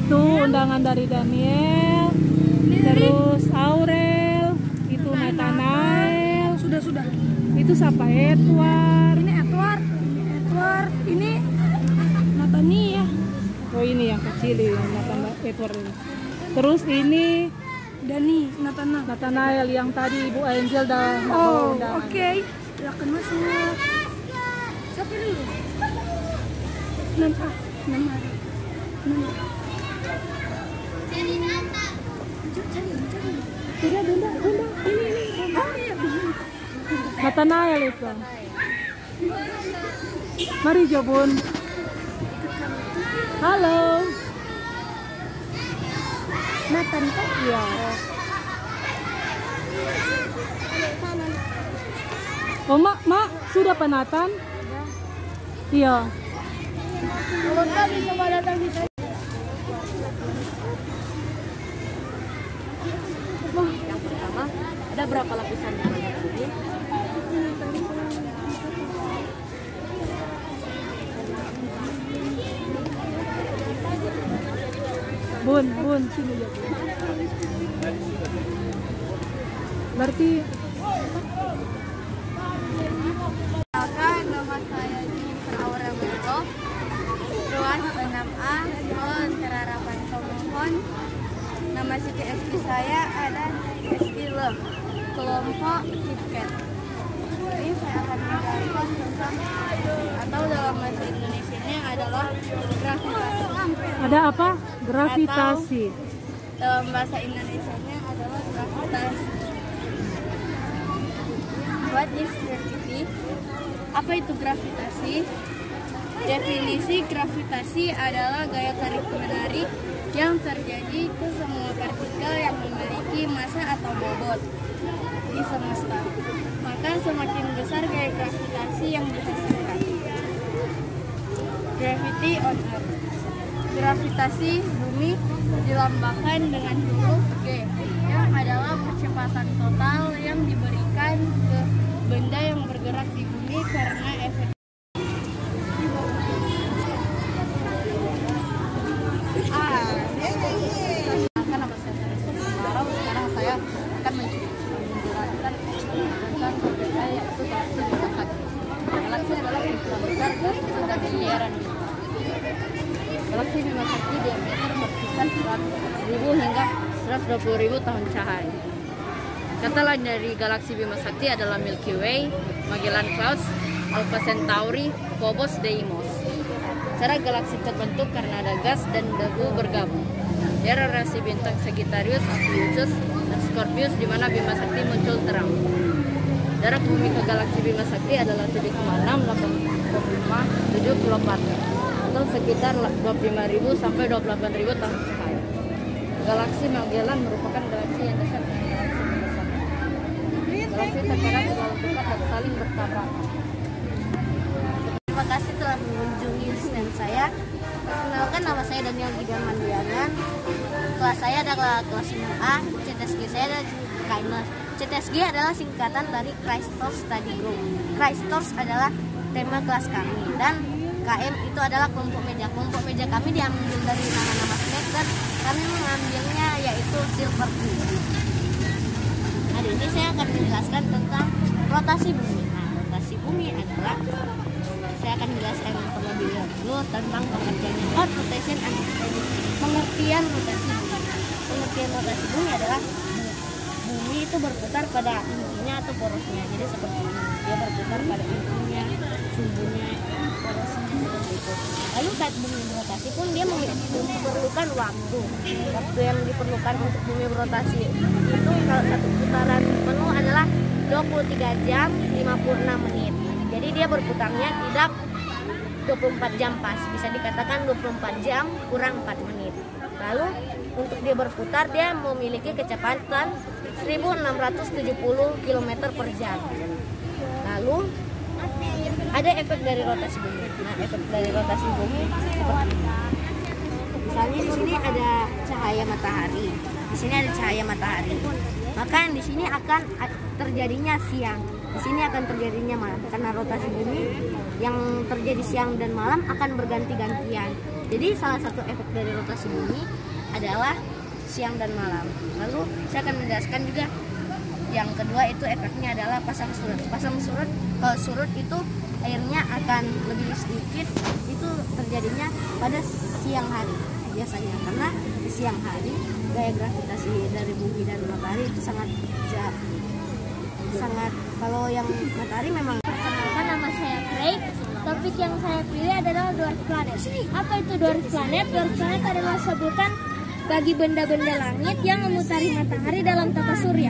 Itu undangan dari Daniel, terus Aurel, itu Nathanael. Sudah. Itu siapa? Edward. Ini Edward. Ini Nathania. Oh ini yang kecil ini, Edward ini. Terus ini Dani, Nathanael yang tadi Ibu Angel dah Oh, undangan. oke. Silakan masuk. Siapa dulu? 6 hari. 6. Cari. Bunda. Ini. Oh iya. Nathanael itu. Mari Jobun. Halo. Nathan kok? Iya. Oh mak, sudah penatan? Iya. Kalau nggak bisa datang di sini. Yang pertama, ada berapa lapisan minyak bumi? Bun, sini ya. Berarti Nama saya Jennifer Aurel Bento, ruas 6A, Pencerarapan Pemohon. Nama CTSG saya ada CTSG Love, kelompok KitKat. Ini saya akan menjelaskan tentang, atau dalam bahasa Indonesia-nya adalah gravitasi. ada apa? Gravitasi. Dalam bahasa Indonesia-nya adalah gravitasi. What is gravity? Apa itu gravitasi? Definisi gravitasi adalah gaya tarik-menarik yang terjadi ke semua partikel yang memiliki massa atau bobot di semesta. Maka semakin besar gaya gravitasi yang dihasilkan. Gravity on Earth. Gravitasi bumi dilambangkan dengan huruf G, yang adalah percepatan total yang diberikan ke benda yang bergerak di bumi karena efek. Sekarang saya akan menjelaskan tentang topik saya, yaitu galaksi Bima Sakti. Galaksi adalah bintang besar dan sudah miliaran bintang. Galaksi Bima Sakti diameter berkisar 100.000 hingga 120.000 tahun cahaya. Kata lain dari galaksi Bima Sakti adalah Milky Way, Magellan Clouds, Alpha Centauri, Phobos, Deimos. Cara galaksi terbentuk karena ada gas dan debu bergabung. Daerah rasi bintang Sagittarius, Aquarius, dan Scorpius di mana Bima Sakti muncul terang. Jarak bumi ke galaksi Bima Sakti adalah 7,685 km atau sekitar 25.000 sampai 28.000 tahun cahaya. Galaksi Magellan merupakan galaksi yang dekat dengan galaksi Bima Sakti. Galaksi terkadang terlalu dekat dan saling bertabrakan. Terima kasih telah mengunjungi stand saya. Perkenalkan, nama saya Daniel Gideon Mandiangan. Kelas saya adalah kelas 6A. CTSG saya adalah KMS. CTSG adalah singkatan dari Christos Study Group. Christos adalah tema kelas kami, dan KM itu adalah kelompok meja. Kelompok meja kami diambil dari nama-nama snack dan kami mengambilnya yaitu Silver Tea. Hari ini saya akan menjelaskan tentang rotasi bumi. Nah, rotasi bumi adalah, saya akan menjelaskan terlebih dahulu tentang pengertiannya. Rotation and pengertian rotasi bumi. Pengertian rotasi bumi adalah bumi itu berputar pada intinya atau porosnya. Jadi seperti ini, dia berputar pada intinya, sumbunya, porosnya seperti itu. Lalu saat bumi berotasi pun dia memerlukan waktu. Waktu yang diperlukan untuk bumi berotasi itu kalau satu putaran penuh adalah 23 jam 56 menit. Jadi dia berputarnya tidak 24 jam pas, bisa dikatakan 24 jam kurang 4 menit. Lalu untuk dia berputar dia memiliki kecepatan 1670 km per jam. Lalu ada efek dari rotasi bumi. Nah, efek dari rotasi bumi seperti ini. Misalnya di sini ada cahaya matahari, di sini ada cahaya matahari. Maka di sini akan terjadinya siang, di sini akan terjadinya malam. Karena rotasi bumi yang terjadi siang dan malam akan berganti-gantian. Jadi salah satu efek dari rotasi bumi adalah siang dan malam. Lalu saya akan menjelaskan juga yang kedua itu efeknya adalah pasang surut. Pasang surut, kalau surut itu airnya akan lebih sedikit, itu terjadinya pada siang hari biasanya, karena di siang hari gaya gravitasi dari bumi dan matahari itu sangat kalau yang matahari memang. Perkenalkan, nama saya Craig. Topik yang saya pilih adalah dwarf planet. Apa itu dwarf planet? Dwarf planet adalah sebutan bagi benda-benda langit yang memutari matahari dalam tata surya.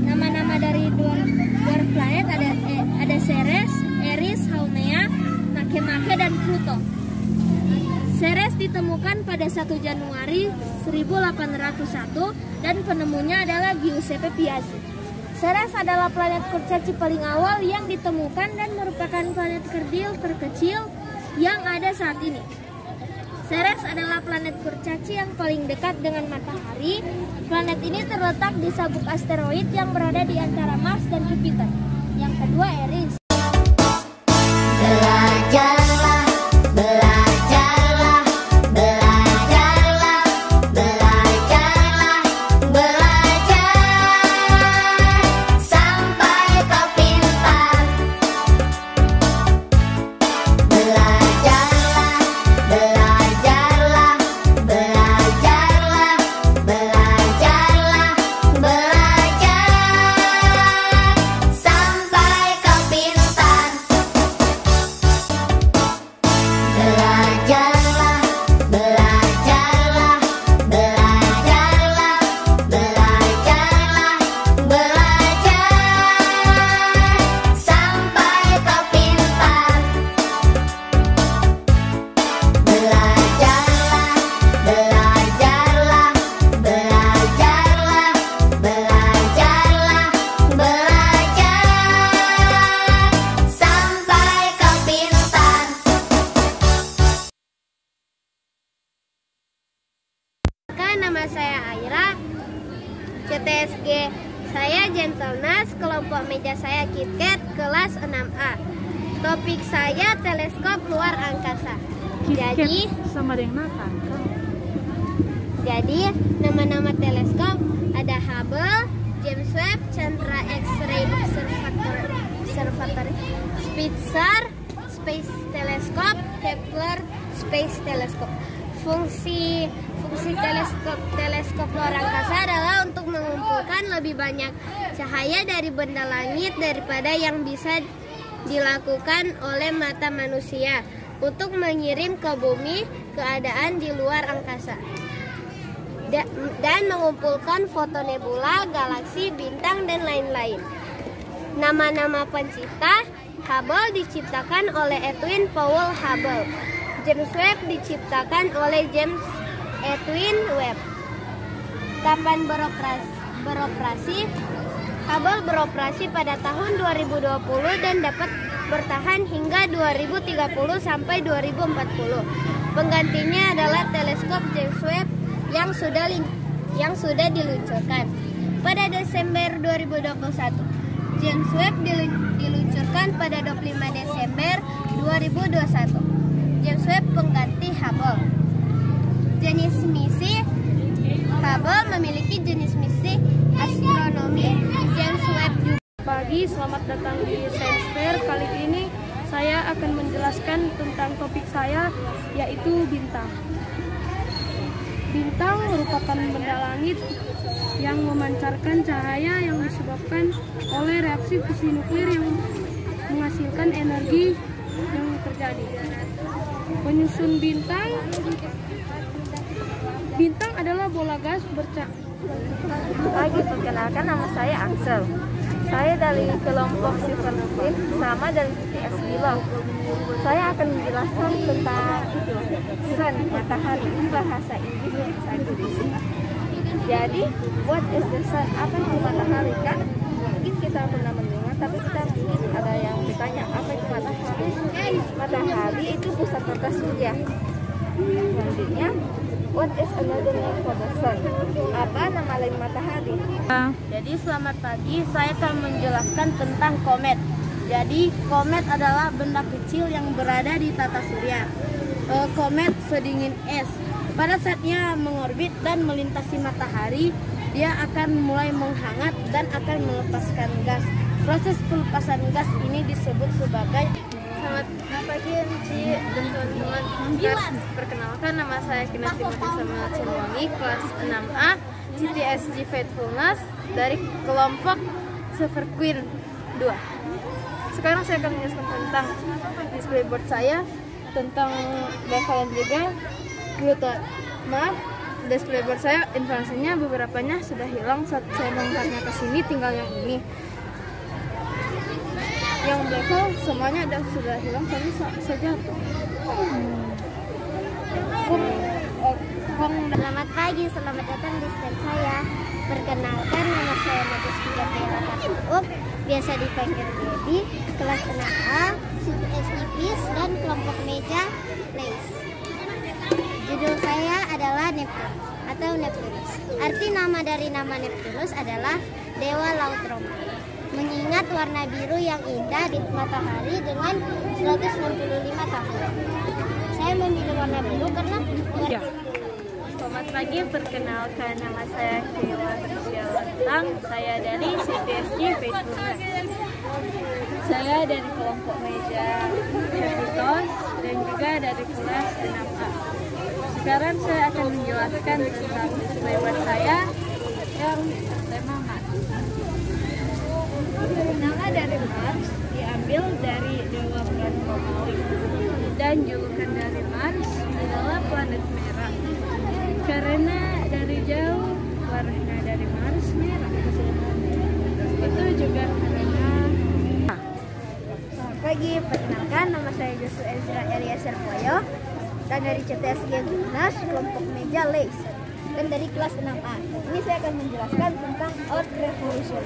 Nama-nama dari dwarf planet ada Ceres, Eris, Haumea, Makemake, dan Pluto. Ceres ditemukan pada 1 Januari 1801 dan penemunya adalah Giuseppe Piazzi. Ceres adalah planet kurcaci paling awal yang ditemukan dan merupakan planet kerdil terkecil yang ada saat ini. Ceres adalah planet kurcaci yang paling dekat dengan matahari. Planet ini terletak di sabuk asteroid yang berada di antara Mars dan Jupiter. Yang kedua, Eris. Belajarlah, belajarlah, belajarlah, belajarlah, belajar sampai kau pintar. Belajarlah, belajarlah, belajarlah, belajarlah, belajar sampai kau pintar. Belajarlah, belajarlah, belajarlah, belajarlah, belajar sampai kau pintar. Belajarlah, belajarlah, belajarlah, belajarlah, belajar sampai kau pintar. Nama saya Aira, CTSG saya Gentlenas, kelompok meja saya KitKat, kelas 6A. Topik saya teleskop luar angkasa. Jadi sama dengan makan. Jadi nama-nama teleskop ada Hubble, James Webb, Chandra X-ray Observatory, Spitzer Space Telescope, Kepler Space Telescope. Fungsi teleskop luar angkasa adalah untuk mengumpulkan lebih banyak cahaya dari benda langit daripada yang bisa dilakukan oleh mata manusia untuk mengirim ke bumi keadaan di luar angkasa dan mengumpulkan foto nebula, galaksi, bintang, dan lain-lain. Nama-nama pencipta: Hubble diciptakan oleh Edwin Powell Hubble. James Webb diciptakan oleh James Edwin Webb. Kapan beroperasi? Hubble beroperasi pada tahun 2020 dan dapat bertahan hingga 2030 sampai 2040. Penggantinya adalah teleskop James Webb yang sudah diluncurkan pada Desember 2021. James Webb diluncurkan pada 25 Desember 2021. James Webb pengganti Hubble. Jenis misi: Hubble memiliki jenis misi astronomi, James Webb juga. Pagi, selamat datang di Science Fair. Kali ini saya akan menjelaskan tentang topik saya, yaitu bintang. Bintang merupakan benda langit yang memancarkan cahaya yang disebabkan oleh reaksi fusi nuklir yang menghasilkan energi yang terjadi. Penyusun bintang adalah bola gas Pagi, perkenalkan, nama saya Axel. Saya dari kelompok Silver Queen sama dari CTS Below. Saya akan menjelaskan tentang sun, matahari, ini bahasa Inggris. Jadi, what is the sun? Apa itu matahari? Kan mungkin kita pernah mendengar, tapi kita mungkin ada yang bertanya, apa itu matahari? Matahari itu pusat tata surya. Selanjutnya, what is another name for the sun? Apa nama lain matahari? Jadi selamat pagi, saya akan menjelaskan tentang komet. Jadi komet adalah benda kecil yang berada di tata surya. komet sedingin es. Pada saatnya mengorbit dan melintasi matahari, dia akan mulai menghangat dan akan melepaskan gas. Proses pelepasan gas ini disebut sebagai... Selamat pagi Ci dan teman-teman. Perkenalkan, nama saya Kinanti Timothy Samuel Cenwangi, kelas 6A, CTSG Faithfulness dari kelompok Silver Queen 2. Sekarang saya akan menjelaskan tentang display board saya, tentang bakalan juga Pluto. Maaf, display board saya informasinya beberapanya sudah hilang saat saya mengangkatnya ke sini, tinggal yang ini. Yang black hole semuanya sudah hilang, tapi saya jatuh. Selamat pagi, selamat datang di stand saya. Perkenalkan, nama saya Modestia Up, biasa dipanggil Dedi, kelas 6A, CTSG Peace dan kelompok meja Lace. Judul saya adalah Neptune atau Neptunus. Arti nama dari nama Neptunus adalah Dewa Laut Roma. Mengingat warna biru yang indah di matahari dengan 165 tahun. Saya memilih warna biru karena Selamat pagi, perkenalkan, nama saya Kila Prisya Lantang. Saya dari CTSG Faithfulness. Saya dari kelompok meja Happytos dan juga dari kelas 6A. Sekarang saya akan menjelaskan tentang display board saya yang tema Mars. Nama dari Mars diambil dari dewa bulan Romawi, dan julukan dari Mars adalah planet merah. Karena dari jauh warna dari Mars merah. Itu juga karena... Selamat pagi, perkenalkan, nama saya Joshua Ezra Eliezer Poyo dan dari CTSG Faithfulness kelompok meja Lace dan dari kelas 6A. Ini saya akan menjelaskan tentang Earth Revolution.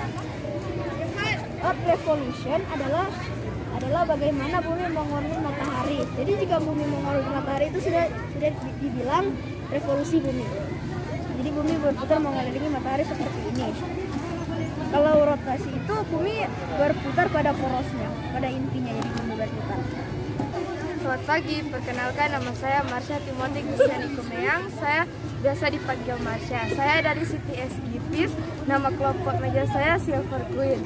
Earth Revolution adalah bagaimana bumi mengorbit matahari. Jadi jika bumi mengorbit matahari itu sudah dibilang revolusi bumi. Jadi bumi berputar mengelilingi matahari seperti ini. Kalau rotasi itu bumi berputar pada porosnya, pada intinya, jadi bumi berputar. Selamat pagi, perkenalkan, nama saya Marsha Timothy Kristiani Kumeang. Saya biasa dipanggil Marsha. Saya dari CTSG Peace, nama kelompok meja saya Silver Queen.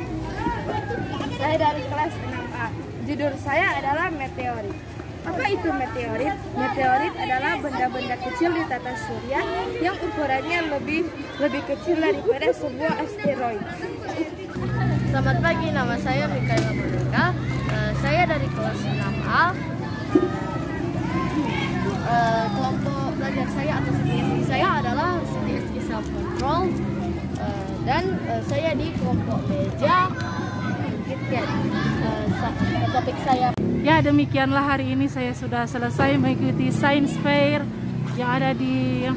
Saya dari kelas 6A. Judul saya adalah meteorit. Apa itu meteorit? Meteorit adalah benda-benda kecil di tata surya yang ukurannya lebih kecil daripada sebuah asteroid. Selamat pagi, nama saya Mikaela Monika. Saya dari kelas 6A. Kelompok belajar saya atau CTSG saya adalah CTSG Self Control, dan saya di kelompok meja KitKat. Topik saya. Ya, demikianlah hari ini saya sudah selesai mengikuti Science Fair yang ada di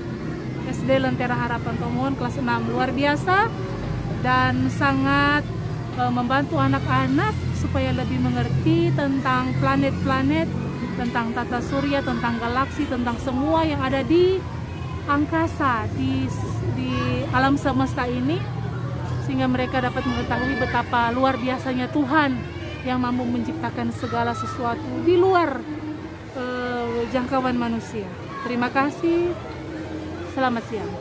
SD Lentera Harapan Tomohon kelas 6. Luar biasa dan sangat membantu anak-anak supaya lebih mengerti tentang planet-planet, tentang tata surya, tentang galaksi, tentang semua yang ada di angkasa, di alam semesta ini, sehingga mereka dapat mengetahui betapa luar biasanya Tuhan yang mampu menciptakan segala sesuatu di luar jangkauan manusia. Terima kasih, selamat siang.